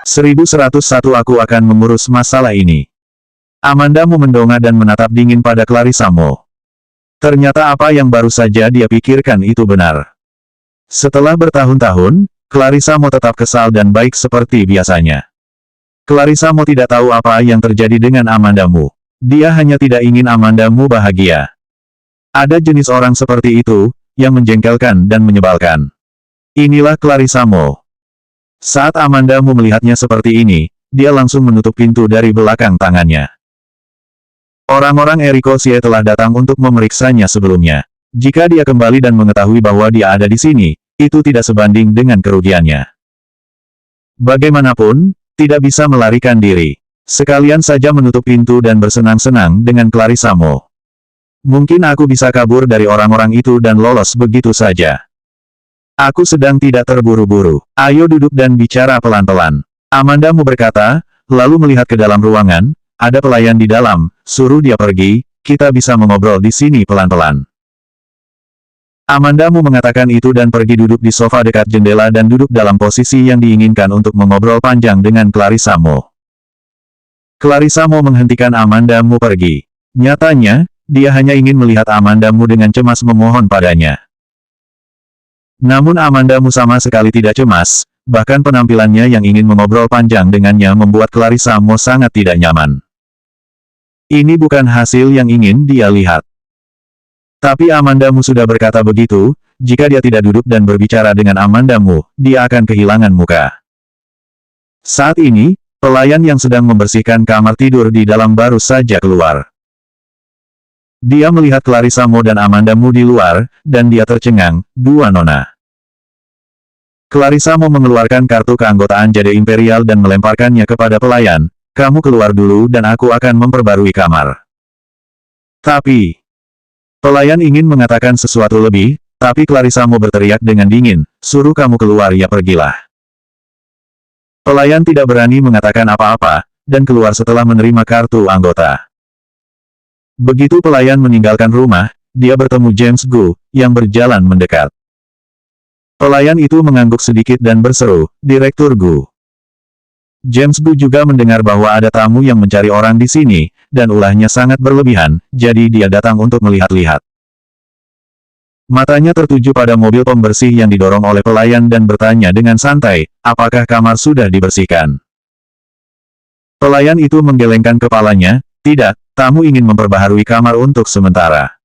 1101 Aku akan mengurus masalah ini. Amanda Mu mendongak dan menatap dingin pada Clarissa Mo. Ternyata apa yang baru saja dia pikirkan itu benar. Setelah bertahun-tahun, Clarissa Mo tetap kesal dan baik seperti biasanya. Clarissa Mo tidak tahu apa yang terjadi dengan Amanda Mu. Dia hanya tidak ingin Amanda Mu bahagia. Ada jenis orang seperti itu, yang menjengkelkan dan menyebalkan. Inilah Clarissa Mo. Saat Amanda Mu melihatnya seperti ini, dia langsung menutup pintu dari belakang tangannya. Orang-orang Eriko Xie telah datang untuk memeriksanya sebelumnya. Jika dia kembali dan mengetahui bahwa dia ada di sini, itu tidak sebanding dengan kerugiannya. Bagaimanapun, tidak bisa melarikan diri. Sekalian saja menutup pintu dan bersenang-senang dengan Clarissa Mo. Mungkin aku bisa kabur dari orang-orang itu dan lolos begitu saja. Aku sedang tidak terburu-buru. Ayo duduk dan bicara pelan-pelan. Amanda Mu berkata, lalu melihat ke dalam ruangan. Ada pelayan di dalam, suruh dia pergi, kita bisa mengobrol di sini pelan-pelan. Amanda Mu mengatakan itu dan pergi duduk di sofa dekat jendela dan duduk dalam posisi yang diinginkan untuk mengobrol panjang dengan Clarissa Mo. Clarissa Mo menghentikan Amanda Mu pergi. Nyatanya, dia hanya ingin melihat Amanda Mu dengan cemas memohon padanya. Namun Amanda Mu sama sekali tidak cemas, bahkan penampilannya yang ingin mengobrol panjang dengannya membuat Clarissa Mo sangat tidak nyaman. Ini bukan hasil yang ingin dia lihat. Tapi Amanda Mu sudah berkata begitu, jika dia tidak duduk dan berbicara dengan Amanda Mu, dia akan kehilangan muka. Saat ini, pelayan yang sedang membersihkan kamar tidur di dalam baru saja keluar. Dia melihat Clarissa Mo dan Amanda Mu di luar, dan dia tercengang, dua nona. Clarissa Mo mengeluarkan kartu keanggotaan Jade Imperial dan melemparkannya kepada pelayan. Kamu keluar dulu dan aku akan memperbarui kamar. Tapi, pelayan ingin mengatakan sesuatu lebih, tapi Clarissa Mo berteriak dengan dingin, suruh kamu keluar ya pergilah. Pelayan tidak berani mengatakan apa-apa, dan keluar setelah menerima kartu anggota. Begitu pelayan meninggalkan rumah, dia bertemu James Gu, yang berjalan mendekat. Pelayan itu mengangguk sedikit dan berseru, Direktur Gu. James Gu juga mendengar bahwa ada tamu yang mencari orang di sini, dan ulahnya sangat berlebihan, jadi dia datang untuk melihat-lihat. Matanya tertuju pada mobil pembersih yang didorong oleh pelayan dan bertanya dengan santai, apakah kamar sudah dibersihkan? Pelayan itu menggelengkan kepalanya, tidak, tamu ingin memperbaharui kamar untuk sementara.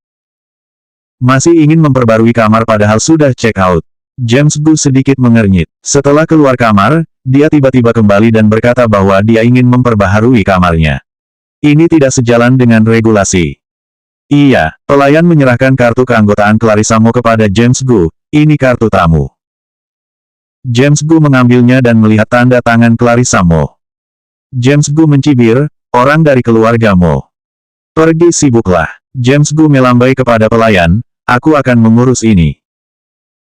Masih ingin memperbarui kamar padahal sudah check out. James Gu sedikit mengernyit. Setelah keluar kamar, dia tiba-tiba kembali dan berkata bahwa dia ingin memperbaharui kamarnya. Ini tidak sejalan dengan regulasi. Iya, pelayan menyerahkan kartu keanggotaan Clarissa Mo kepada James Gu, ini kartu tamu. James Gu mengambilnya dan melihat tanda tangan Clarissa Mo. James Gu mencibir, orang dari keluarga Mo. Pergi sibuklah. James Gu melambai kepada pelayan, aku akan mengurus ini.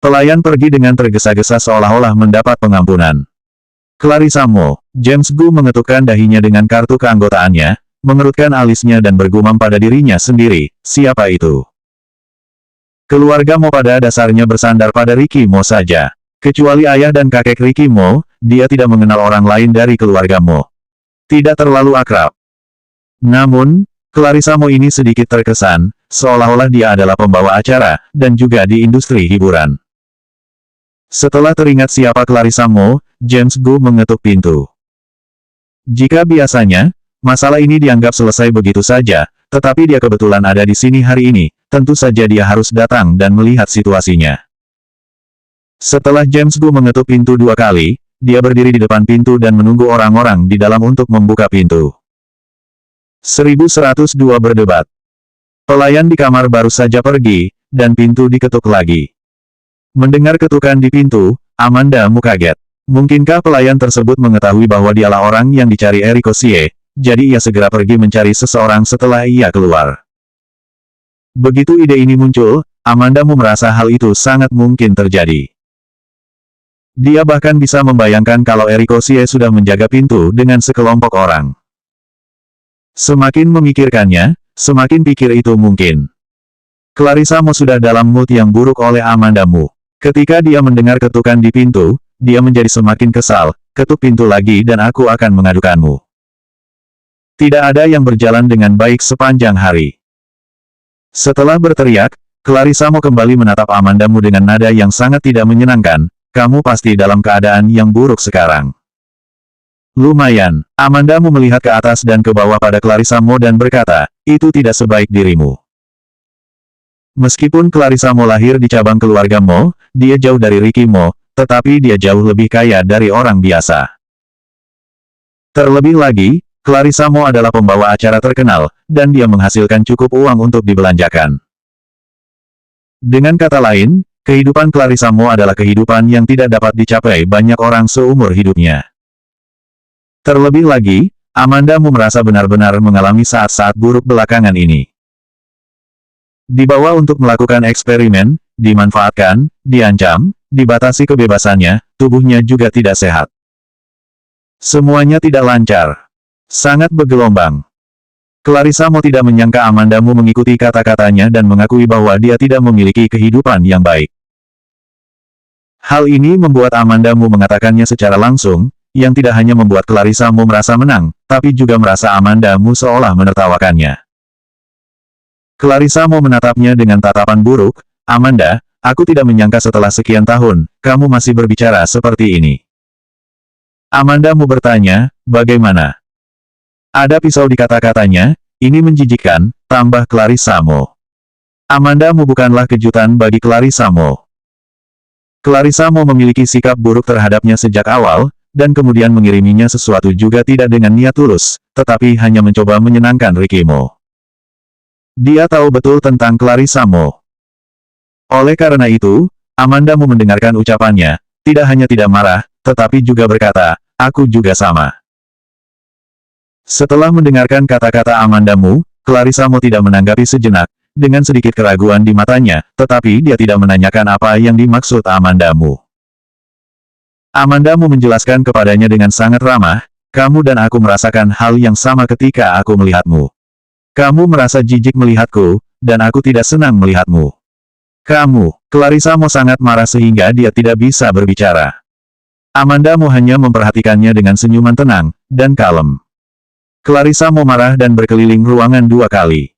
Pelayan pergi dengan tergesa-gesa seolah-olah mendapat pengampunan. Clarissa Mo, James Gu mengetukkan dahinya dengan kartu keanggotaannya, mengerutkan alisnya dan bergumam pada dirinya sendiri, siapa itu? Keluarga Mo pada dasarnya bersandar pada Ricky Mo saja. Kecuali ayah dan kakek Ricky Mo, dia tidak mengenal orang lain dari keluarga Mo. Tidak terlalu akrab. Namun, Clarissa Mo ini sedikit terkesan, seolah-olah dia adalah pembawa acara, dan juga di industri hiburan. Setelah teringat siapa Clarissa Mo, James Gu mengetuk pintu. Jika biasanya, masalah ini dianggap selesai begitu saja, tetapi dia kebetulan ada di sini hari ini, tentu saja dia harus datang dan melihat situasinya. Setelah James Gu mengetuk pintu 2 kali, dia berdiri di depan pintu dan menunggu orang-orang di dalam untuk membuka pintu. 1102 berdebat. Pelayan di kamar baru saja pergi, dan pintu diketuk lagi. Mendengar ketukan di pintu, Amanda Mu kaget. Mungkinkah pelayan tersebut mengetahui bahwa dialah orang yang dicari Eriko Xie, jadi ia segera pergi mencari seseorang setelah ia keluar. Begitu ide ini muncul, Amanda Mu merasa hal itu sangat mungkin terjadi. Dia bahkan bisa membayangkan kalau Eriko Xie sudah menjaga pintu dengan sekelompok orang. Semakin memikirkannya, semakin pikir itu mungkin. Clarissa Mo sudah dalam mood yang buruk oleh Amanda Mu. Ketika dia mendengar ketukan di pintu, dia menjadi semakin kesal, ketuk pintu lagi dan aku akan mengadukanmu. Tidak ada yang berjalan dengan baik sepanjang hari. Setelah berteriak, Clarissa mau kembali menatap Amandamu dengan nada yang sangat tidak menyenangkan. Kamu pasti dalam keadaan yang buruk sekarang. Lumayan, Amandamu melihat ke atas dan ke bawah pada Clarissa Mo dan berkata, itu tidak sebaik dirimu. Meskipun Clarissa Mo lahir di cabang keluarga Mo, dia jauh dari Ricky Mo, tetapi dia jauh lebih kaya dari orang biasa. Terlebih lagi, Clarissa Mo adalah pembawa acara terkenal, dan dia menghasilkan cukup uang untuk dibelanjakan. Dengan kata lain, kehidupan Clarissa Mo adalah kehidupan yang tidak dapat dicapai banyak orang seumur hidupnya. Terlebih lagi, Amandamu merasa benar-benar mengalami saat-saat buruk belakangan ini. Dibawa untuk melakukan eksperimen, dimanfaatkan, diancam, dibatasi kebebasannya, tubuhnya juga tidak sehat. Semuanya tidak lancar. Sangat bergelombang. Clarissa Mo tidak menyangka Amandamu mengikuti kata-katanya dan mengakui bahwa dia tidak memiliki kehidupan yang baik. Hal ini membuat Amandamu mengatakannya secara langsung, yang tidak hanya membuat Clarissa Mo merasa menang, tapi juga merasa Amandamu seolah menertawakannya. Clarissa Mo menatapnya dengan tatapan buruk, Amanda, aku tidak menyangka setelah sekian tahun, kamu masih berbicara seperti ini. Amandamu bertanya, bagaimana? Ada pisau di kata-katanya, ini menjijikkan, tambah Clarissa Mo. Amandamu bukanlah kejutan bagi Clarissa Mo. Clarissa Mo memiliki sikap buruk terhadapnya sejak awal, dan kemudian mengiriminya sesuatu juga tidak dengan niat tulus, tetapi hanya mencoba menyenangkan Ricky Mo. Dia tahu betul tentang Clarissa Mo. Oleh karena itu, Amandamu mendengarkan ucapannya, tidak hanya tidak marah, tetapi juga berkata, aku juga sama. Setelah mendengarkan kata-kata Amandamu, Clarissa Mo tidak menanggapi sejenak, dengan sedikit keraguan di matanya, tetapi dia tidak menanyakan apa yang dimaksud Amandamu. Amandamu menjelaskan kepadanya dengan sangat ramah, kamu dan aku merasakan hal yang sama ketika aku melihatmu. Kamu merasa jijik melihatku, dan aku tidak senang melihatmu. Clarissa Mo sangat marah sehingga dia tidak bisa berbicara. Amandamu hanya memperhatikannya dengan senyuman tenang, dan kalem. Clarissa Mo marah dan berkeliling ruangan 2 kali.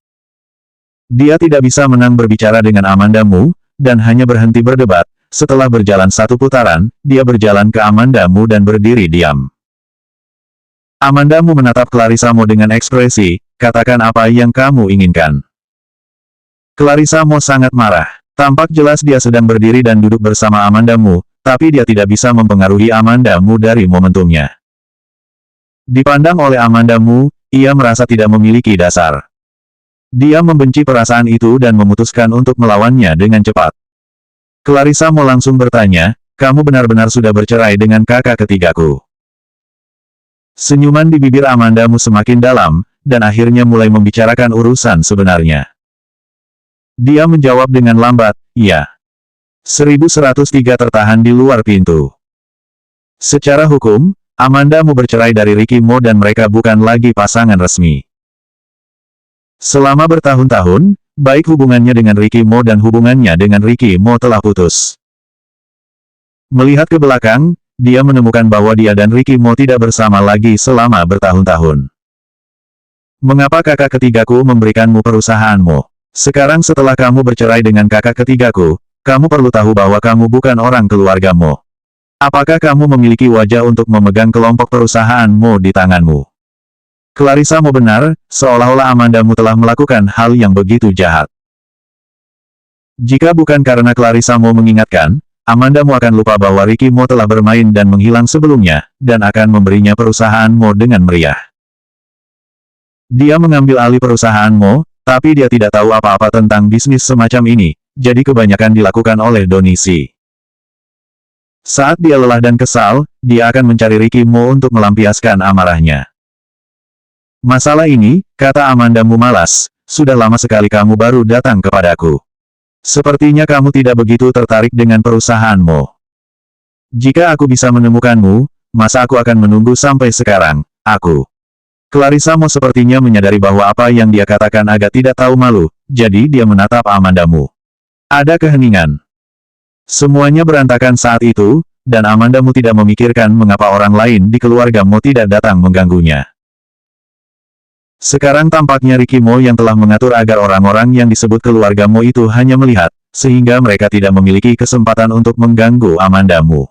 Dia tidak bisa menang berbicara dengan Amandamu, dan hanya berhenti berdebat. Setelah berjalan 1 putaran, dia berjalan ke Amandamu dan berdiri diam. Amandamu menatap Clarissa Mo dengan ekspresi, katakan apa yang kamu inginkan. Clarissa Mo sangat marah. Tampak jelas dia sedang berdiri dan duduk bersama Amandamu, tapi dia tidak bisa mempengaruhi Amandamu dari momentumnya. Dipandang oleh Amandamu, ia merasa tidak memiliki dasar. Dia membenci perasaan itu dan memutuskan untuk melawannya dengan cepat. Clarissa Mo langsung bertanya, kamu benar-benar sudah bercerai dengan kakak ketigaku. Senyuman di bibir Amandamu semakin dalam, dan akhirnya mulai membicarakan urusan sebenarnya. Dia menjawab dengan lambat, ya. 1103 tertahan di luar pintu. Secara hukum, Amandamu bercerai dari Ricky Mo dan mereka bukan lagi pasangan resmi. Selama bertahun-tahun, baik hubungannya dengan Ricky Mo dan hubungannya dengan Ricky Mo telah putus. Melihat ke belakang, dia menemukan bahwa dia dan Ricky Mo tidak bersama lagi selama bertahun-tahun. Mengapa kakak ketigaku memberikanmu perusahaanmu? Sekarang setelah kamu bercerai dengan kakak ketigaku, kamu perlu tahu bahwa kamu bukan orang keluargamu. Apakah kamu memiliki wajah untuk memegang kelompok perusahaanmu di tanganmu? Clarissa Mo benar, seolah-olah Amandamu telah melakukan hal yang begitu jahat. Jika bukan karena Clarissa Mo mengingatkan, Amandamu akan lupa bahwa Ricky Mo telah bermain dan menghilang sebelumnya, dan akan memberinya perusahaan Mo dengan meriah. Dia mengambil alih perusahaan Mo, tapi dia tidak tahu apa-apa tentang bisnis semacam ini, jadi kebanyakan dilakukan oleh donisi. Saat dia lelah dan kesal, dia akan mencari Ricky Mo untuk melampiaskan amarahnya. Masalah ini, kata Amandamu malas, sudah lama sekali kamu baru datang kepadaku. Sepertinya kamu tidak begitu tertarik dengan perusahaanmu. Jika aku bisa menemukanmu, masa aku akan menunggu sampai sekarang, aku. Clarissa Mo sepertinya menyadari bahwa apa yang dia katakan agak tidak tahu malu, jadi dia menatap Amandamu. Ada keheningan. Semuanya berantakan saat itu, dan Amandamu tidak memikirkan mengapa orang lain di keluargamu tidak datang mengganggunya. Sekarang tampaknya Ricky Mo yang telah mengatur agar orang-orang yang disebut keluargamu itu hanya melihat, sehingga mereka tidak memiliki kesempatan untuk mengganggu Amandamu.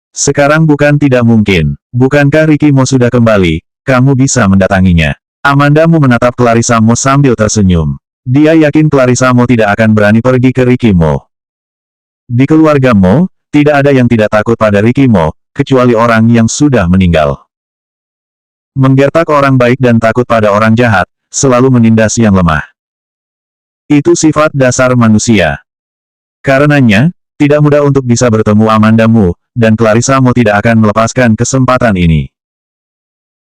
Sekarang bukan tidak mungkin. Bukankah Ricky Mo sudah kembali? Kamu bisa mendatanginya. Amandamu menatap Clarissa Mo sambil tersenyum. Dia yakin Clarissa Mo tidak akan berani pergi ke Ricky Mo. Di keluarga Mo, tidak ada yang tidak takut pada Ricky Mo, kecuali orang yang sudah meninggal. Menggertak orang baik dan takut pada orang jahat, selalu menindas yang lemah. Itu sifat dasar manusia. Karenanya, tidak mudah untuk bisa bertemu Amandamu, dan Clarissa Mo tidak akan melepaskan kesempatan ini.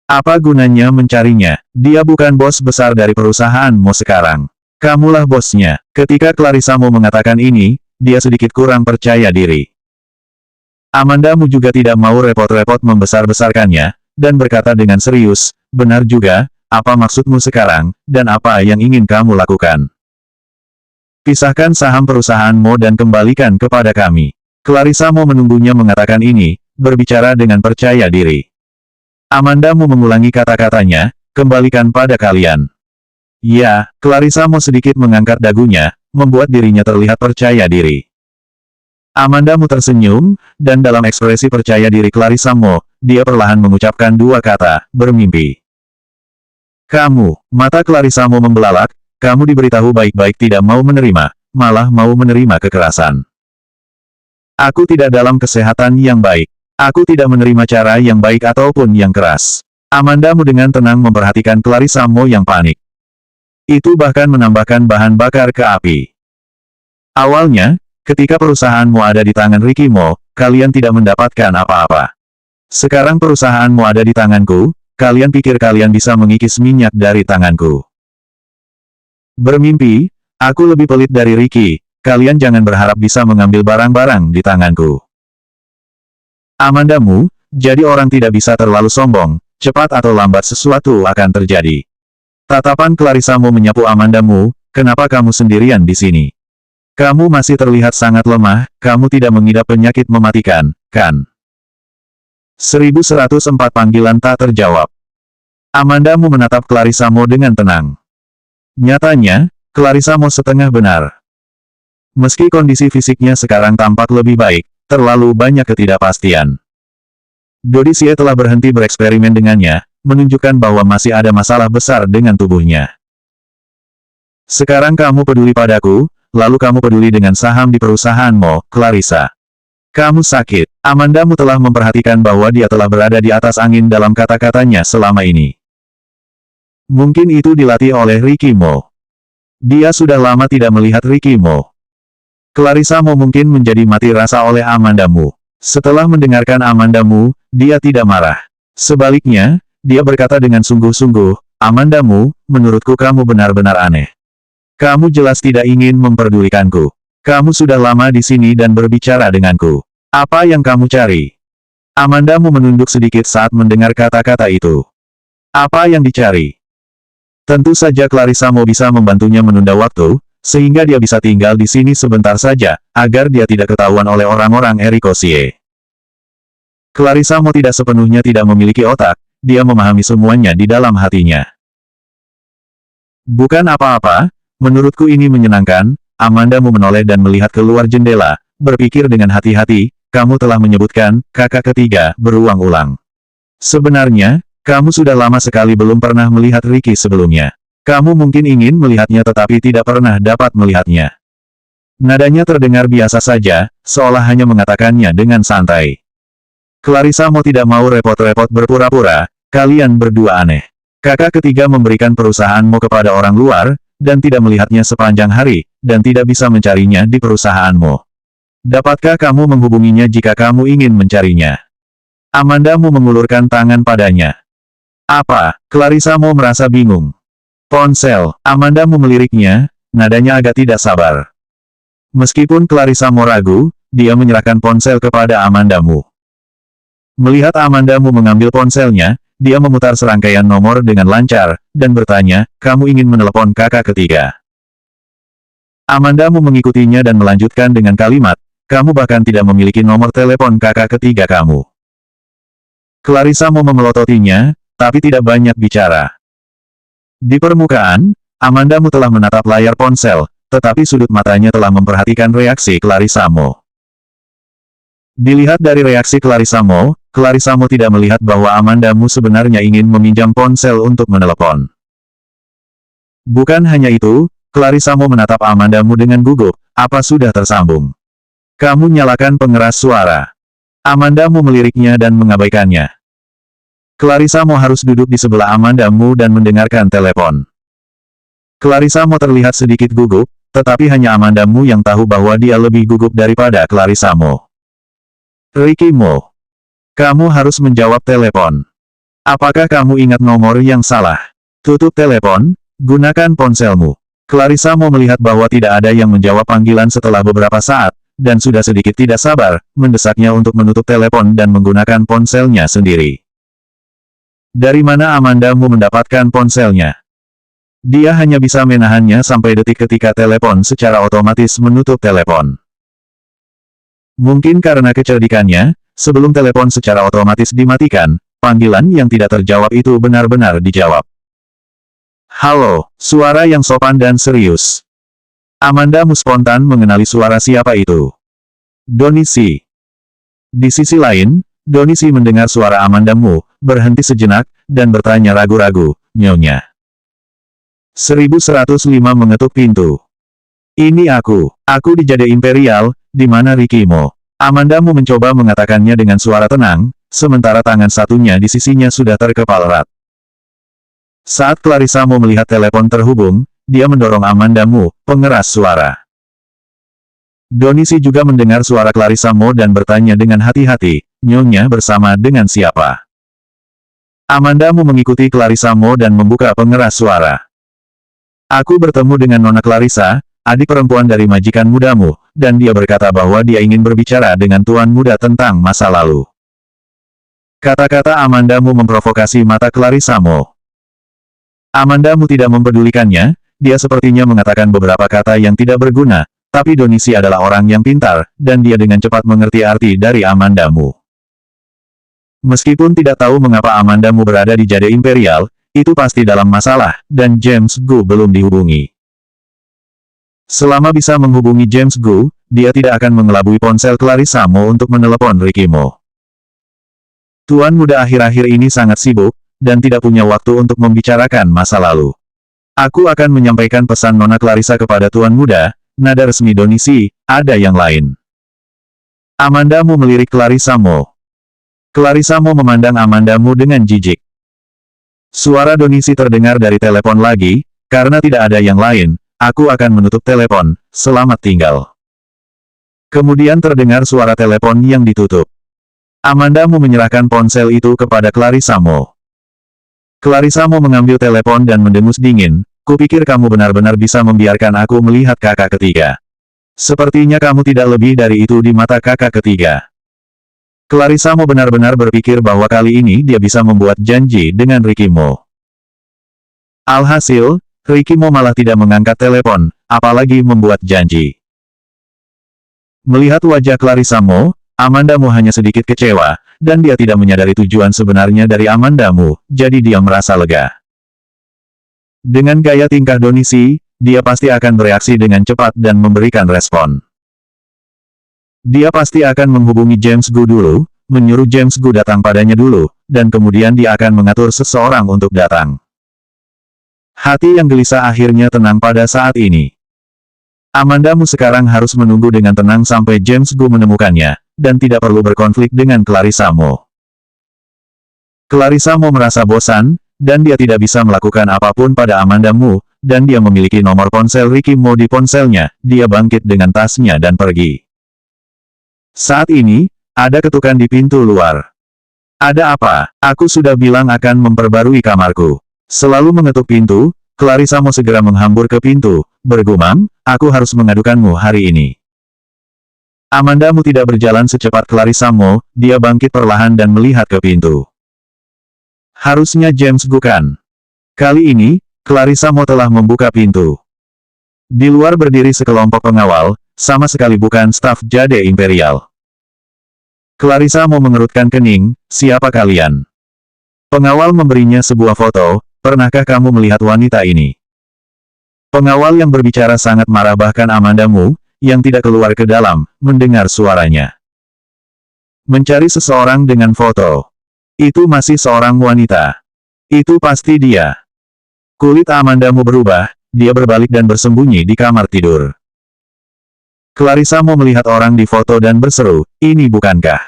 Apa gunanya mencarinya? Dia bukan bos besar dari perusahaan Mo sekarang. Kamulah bosnya. Ketika Clarissa Mo mengatakan ini, dia sedikit kurang percaya diri. Amandamu juga tidak mau repot-repot membesar-besarkannya, dan berkata dengan serius, benar juga, apa maksudmu sekarang, dan apa yang ingin kamu lakukan? Pisahkan saham perusahaan Mo dan kembalikan kepada kami. Clarissa Mo menunggunya mengatakan ini, berbicara dengan percaya diri. Amandamu mengulangi kata-katanya, kembalikan pada kalian. Ya, Clarissa Mo sedikit mengangkat dagunya, membuat dirinya terlihat percaya diri. Amandamu tersenyum, dan dalam ekspresi percaya diri Clarissa Mo, dia perlahan mengucapkan dua kata, bermimpi. Kamu, mata Clarissa Mo membelalak, kamu diberitahu baik-baik tidak mau menerima, malah mau menerima kekerasan. Aku tidak dalam kesehatan yang baik. Aku tidak menerima cara yang baik ataupun yang keras. Amandamu dengan tenang memperhatikan Clarissa Mo yang panik. Itu bahkan menambahkan bahan bakar ke api. Awalnya, ketika perusahaanmu ada di tangan Ricky Mo, kalian tidak mendapatkan apa-apa. Sekarang perusahaanmu ada di tanganku, kalian pikir kalian bisa mengikis minyak dari tanganku. Bermimpi, aku lebih pelit dari Ricky, kalian jangan berharap bisa mengambil barang-barang di tanganku. Amandamu, jadi orang tidak bisa terlalu sombong, cepat atau lambat sesuatu akan terjadi. Tatapan Clarissa Mo menyapu Amandamu, kenapa kamu sendirian di sini? Kamu masih terlihat sangat lemah, kamu tidak mengidap penyakit mematikan, kan? 1104 panggilan tak terjawab. Amandamu menatap Clarissa Mo dengan tenang. Nyatanya, Clarissa Mo setengah benar. Meski kondisi fisiknya sekarang tampak lebih baik, terlalu banyak ketidakpastian. Dodisie telah berhenti bereksperimen dengannya, menunjukkan bahwa masih ada masalah besar dengan tubuhnya. Sekarang kamu peduli padaku, lalu kamu peduli dengan saham di perusahaan Mo, Clarissa. Kamu sakit. Amandamu telah memperhatikan bahwa dia telah berada di atas angin dalam kata-katanya selama ini. Mungkin itu dilatih oleh Ricky Mo. Dia sudah lama tidak melihat Ricky Mo. Clarissa Mo mungkin menjadi mati rasa oleh Amandamu. Setelah mendengarkan Amandamu, dia tidak marah. Sebaliknya, dia berkata dengan sungguh-sungguh, Amandamu, menurutku kamu benar-benar aneh. Kamu jelas tidak ingin memperdulikanku. Kamu sudah lama di sini dan berbicara denganku. Apa yang kamu cari? Amandamu menunduk sedikit saat mendengar kata-kata itu. Apa yang dicari? Tentu saja Clarissa Mo bisa membantunya menunda waktu, sehingga dia bisa tinggal di sini sebentar saja, agar dia tidak ketahuan oleh orang-orang Erikosie. Clarissa Mo tidak sepenuhnya tidak memiliki otak, dia memahami semuanya di dalam hatinya. Bukan apa-apa, menurutku ini menyenangkan. Amandamu menoleh dan melihat keluar jendela, berpikir dengan hati-hati, kamu telah menyebutkan, kakak ketiga, berulang-ulang. Sebenarnya, kamu sudah lama sekali belum pernah melihat Ricky sebelumnya. Kamu mungkin ingin melihatnya tetapi tidak pernah dapat melihatnya. Nadanya terdengar biasa saja, seolah hanya mengatakannya dengan santai. Clarissa Mo tidak mau repot-repot berpura-pura, kalian berdua aneh. Kakak ketiga memberikan perusahaan Mo kepada orang luar, dan tidak melihatnya sepanjang hari, dan tidak bisa mencarinya di perusahaanmu. Dapatkah kamu menghubunginya jika kamu ingin mencarinya? Amandamu mengulurkan tangan padanya. Apa? Clarissa Mo merasa bingung. Ponsel, Amandamu meliriknya, nadanya agak tidak sabar. Meskipun Clarissa Mo ragu, dia menyerahkan ponsel kepada Amandamu. Melihat Amandamu mengambil ponselnya, dia memutar serangkaian nomor dengan lancar, dan bertanya, kamu ingin menelepon kakak ketiga? Amandamu mengikutinya dan melanjutkan dengan kalimat, kamu bahkan tidak memiliki nomor telepon kakak ketiga kamu. Clarissa mau memelototinya, tapi tidak banyak bicara. Di permukaan, Amanda Mu telah menatap layar ponsel, tetapi sudut matanya telah memperhatikan reaksi Clarissa Mo. Dilihat dari reaksi Clarissa Mo tidak melihat bahwa Amanda Mu sebenarnya ingin meminjam ponsel untuk menelepon. Bukan hanya itu, Clarissa Mo menatap Amanda Mu dengan gugup, apa sudah tersambung? Kamu nyalakan pengeras suara. Amanda Mu meliriknya dan mengabaikannya. Clarissa Mo harus duduk di sebelah Amanda Mu dan mendengarkan telepon. Clarissa Mo terlihat sedikit gugup, tetapi hanya Amanda Mu yang tahu bahwa dia lebih gugup daripada Clarissa Mo. Ricky Mo, kamu harus menjawab telepon. Apakah kamu ingat nomor yang salah? Tutup telepon, gunakan ponselmu. Clarissa Mo melihat bahwa tidak ada yang menjawab panggilan setelah beberapa saat, dan sudah sedikit tidak sabar, mendesaknya untuk menutup telepon dan menggunakan ponselnya sendiri. Dari mana Amanda Mu mendapatkan ponselnya? Dia hanya bisa menahannya sampai detik ketika telepon secara otomatis menutup telepon. Mungkin karena kecerdikannya, sebelum telepon secara otomatis dimatikan, panggilan yang tidak terjawab itu benar-benar dijawab. Halo, suara yang sopan dan serius. Amanda Mu spontan mengenali suara siapa itu. Donisi. Di sisi lain, Donisi mendengar suara Amanda Mu, berhenti sejenak, dan bertanya ragu-ragu, Nyonya. 1105 mengetuk pintu. Ini aku di Jade Imperial, di mana Ricky Mo? Amanda Mu mencoba mengatakannya dengan suara tenang, sementara tangan satunya di sisinya sudah terkepal erat. Saat Clarissa Mo melihat telepon terhubung, dia mendorong Amanda Mu, pengeras suara. Donisi juga mendengar suara Clarissa Mo dan bertanya dengan hati-hati, Nyonya bersama dengan siapa? Amanda Mu mengikuti Clarissa Mo dan membuka pengeras suara. Aku bertemu dengan Nona Clarissa, adik perempuan dari majikan mudamu, dan dia berkata bahwa dia ingin berbicara dengan tuan muda tentang masa lalu. Kata-kata Amanda Mu memprovokasi mata Clarissa Mo. Amanda Mu tidak mempedulikannya, dia sepertinya mengatakan beberapa kata yang tidak berguna, tapi Donisi adalah orang yang pintar, dan dia dengan cepat mengerti arti dari Amanda Mu. Meskipun tidak tahu mengapa Amanda Mu berada di Jade Imperial, itu pasti dalam masalah, dan James Gu belum dihubungi. Selama bisa menghubungi James Gu, dia tidak akan mengelabui ponsel Clarissa Mo untuk menelepon Ricky Mo. Tuan muda akhir-akhir ini sangat sibuk, dan tidak punya waktu untuk membicarakan masa lalu. Aku akan menyampaikan pesan Nona Clarissa kepada Tuan muda, nada resmi Donisi, ada yang lain. Amanda Mu melirik Clarissa Mo. Clarissa Mo memandang Amanda Mu dengan jijik. Suara Donisi terdengar dari telepon lagi, karena tidak ada yang lain, aku akan menutup telepon, selamat tinggal. Kemudian terdengar suara telepon yang ditutup. Amanda Mu menyerahkan ponsel itu kepada Clarissa Mo. Clarissa Mo mengambil telepon dan mendengus dingin, kupikir kamu benar-benar bisa membiarkan aku melihat kakak ketiga. Sepertinya kamu tidak lebih dari itu di mata kakak ketiga. Clarissa Mo benar-benar berpikir bahwa kali ini dia bisa membuat janji dengan Ricky Mo. Alhasil, Ricky Mo malah tidak mengangkat telepon, apalagi membuat janji. Melihat wajah Clarissa Mo, Amanda Mu hanya sedikit kecewa, dan dia tidak menyadari tujuan sebenarnya dari Amanda Mu, jadi dia merasa lega. Dengan gaya tingkah Donisi, dia pasti akan bereaksi dengan cepat dan memberikan respon. Dia pasti akan menghubungi James Gu dulu, menyuruh James Gu datang padanya dulu, dan kemudian dia akan mengatur seseorang untuk datang. Hati yang gelisah akhirnya tenang pada saat ini. Amanda Mu sekarang harus menunggu dengan tenang sampai James Gu menemukannya, dan tidak perlu berkonflik dengan Clarissa Mo. Clarissa Mo merasa bosan, dan dia tidak bisa melakukan apapun pada Amanda Mu, dan dia memiliki nomor ponsel Ricky Mo di ponselnya, dia bangkit dengan tasnya dan pergi. Saat ini, ada ketukan di pintu luar. Ada apa? Aku sudah bilang akan memperbarui kamarku. Selalu mengetuk pintu, Clarissa Mo segera menghambur ke pintu, bergumam, aku harus mengadukanmu hari ini. Amanda Mu tidak berjalan secepat Clarissa Mo, dia bangkit perlahan dan melihat ke pintu. Harusnya James Gu kan. Kali ini, Clarissa Mo telah membuka pintu. Di luar berdiri sekelompok pengawal, sama sekali bukan staf Jade Imperial. Clarissa mau mengerutkan kening, siapa kalian? Pengawal memberinya sebuah foto, pernahkah kamu melihat wanita ini? Pengawal yang berbicara sangat marah bahkan Amandamu, yang tidak keluar ke dalam, mendengar suaranya. Mencari seseorang dengan foto. Itu masih seorang wanita. Itu pasti dia. Kulit Amandamu berubah, dia berbalik dan bersembunyi di kamar tidur. Clarissa mau melihat orang di foto dan berseru, ini bukankah?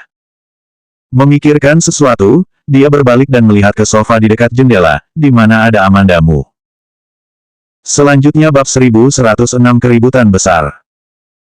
Memikirkan sesuatu, dia berbalik dan melihat ke sofa di dekat jendela, di mana ada Amandamu. Selanjutnya bab 1106 keributan besar.